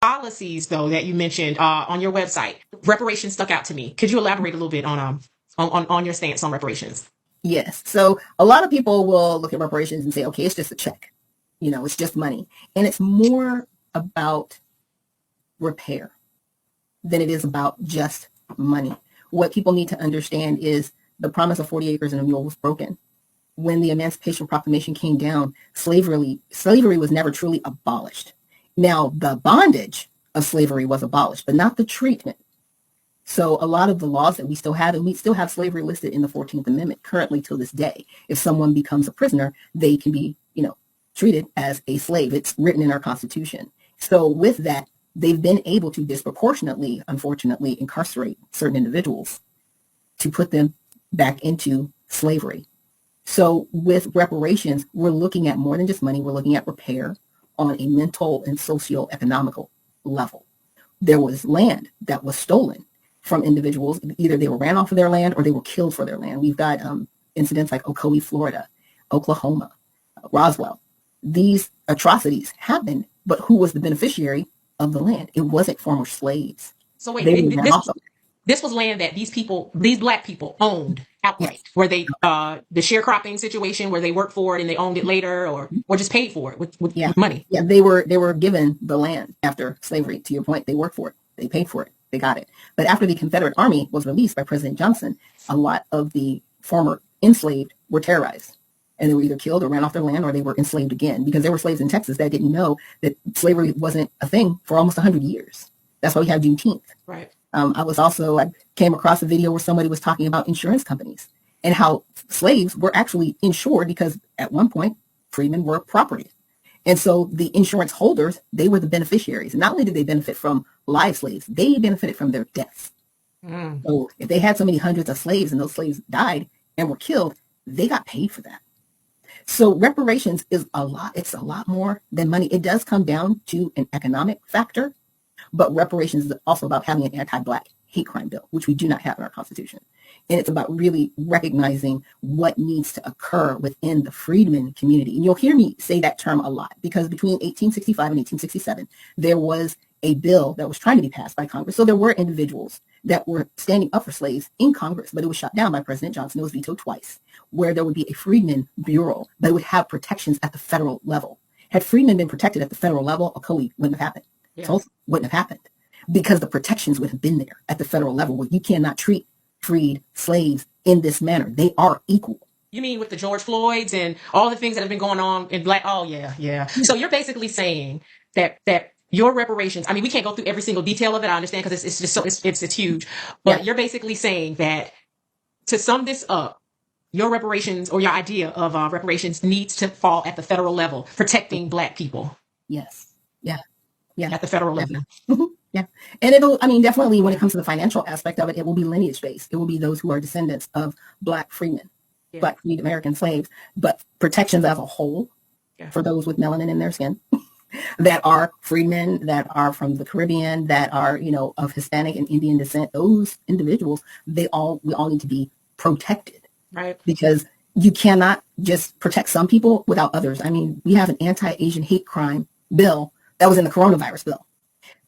policies, though, that you mentioned on your website, reparations stuck out to me. Could you elaborate a little bit on your stance on reparations? Yes. So a lot of people will look at reparations and say, okay, it's just a check. It's just money. And it's more about repair than it is about just money. What people need to understand is the promise of 40 acres and a mule was broken. When the Emancipation Proclamation came down, slavery was never truly abolished. Now, the bondage of slavery was abolished, but not the treatment. So a lot of the laws that we still have, and we still have slavery listed in the 14th Amendment currently till this day. If someone becomes a prisoner, they can be, treated as a slave. It's written in our Constitution. So with that, they've been able to disproportionately, unfortunately, incarcerate certain individuals to put them back into slavery. So with reparations, we're looking at more than just money. We're looking at repair on a mental and socio-economical level. There was land that was stolen from individuals. Either they were ran off of their land or they were killed for their land. We've got incidents like Ocoee, Florida, Oklahoma, Roswell. These atrocities happened, but who was the beneficiary of the land? It wasn't former slaves. So wait, They were ran off of it. this was land that these black people owned outright. Yes. Were they the sharecropping situation where they worked for it and they owned it later, or just paid for it with money? Yeah, they were given the land after slavery. To your point, they worked for it. They paid for it. They got it. But after the Confederate Army was released by President Johnson, a lot of the former enslaved were terrorized. And they were either killed or ran off their land, or they were enslaved again, because there were slaves in Texas that didn't know that slavery wasn't a thing for almost 100 years. That's why we have Juneteenth. Right. I came across a video where somebody was talking about insurance companies and how slaves were actually insured because at one point, freedmen were property. And so the insurance holders, they were the beneficiaries. And not only did they benefit from live slaves, they benefited from their deaths. So if they had so many hundreds of slaves and those slaves died and were killed, they got paid for that. So reparations is a lot. It's a lot more than money. It does come down to an economic factor, but reparations is also about having an anti-Black hate crime bill, which we do not have in our Constitution. And it's about really recognizing what needs to occur within the freedmen community. And you'll hear me say that term a lot, because between 1865 and 1867, there was a bill that was trying to be passed by Congress. So there were individuals that were standing up for slaves in Congress, but it was shot down by President Johnson. It was vetoed twice, where there would be a freedmen bureau that would have protections at the federal level. Had freedmen been protected at the federal level, Ocoee wouldn't have happened. Yeah. Tulsa wouldn't have happened, because the protections would have been there at the federal level, where you cannot treat freed slaves in this manner. They are equal. You mean with the George Floyds and all the things that have been going on in Black? Oh yeah, yeah. So you're basically saying that your reparations. I mean, we can't go through every single detail of it. I understand, because it's just so it's huge. But Yeah. you're basically saying that, to sum this up, your reparations, or your idea of reparations, needs to fall at the federal level, protecting Black people. Yes. Yeah. Yeah. At the federal level. Yeah. And definitely when it comes to the financial aspect of it, it will be lineage based. It will be those who are descendants of Black freemen, Yeah. Black freed American slaves, but protections as a whole for those with melanin in their skin that are freedmen, that are from the Caribbean, that are, of Hispanic and Indian descent. Those individuals, we all need to be protected. Right. Because you cannot just protect some people without others. I mean, we have an anti-Asian hate crime bill that was in the coronavirus bill.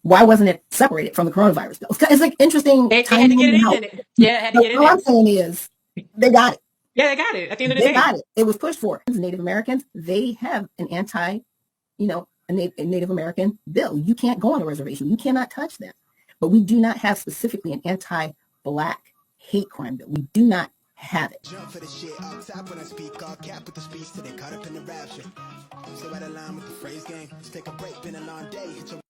Why wasn't it separated from the coronavirus bill? It's like interesting. They had to get it in it. Yeah, had to get it in All it. I'm saying is they got it. Yeah, they got it at the end of the They day. got it. It was pushed for. Native Americans, they have an a Native American bill. You can't go on a reservation. You cannot touch that. But we do not have specifically an anti-Black hate crime bill. We do not have it. Jump for the shit up top when I speak, all cap with the speech till they caught up in the rapture. So out of line with the phrase game. Let's take a break, been a long day. Hit your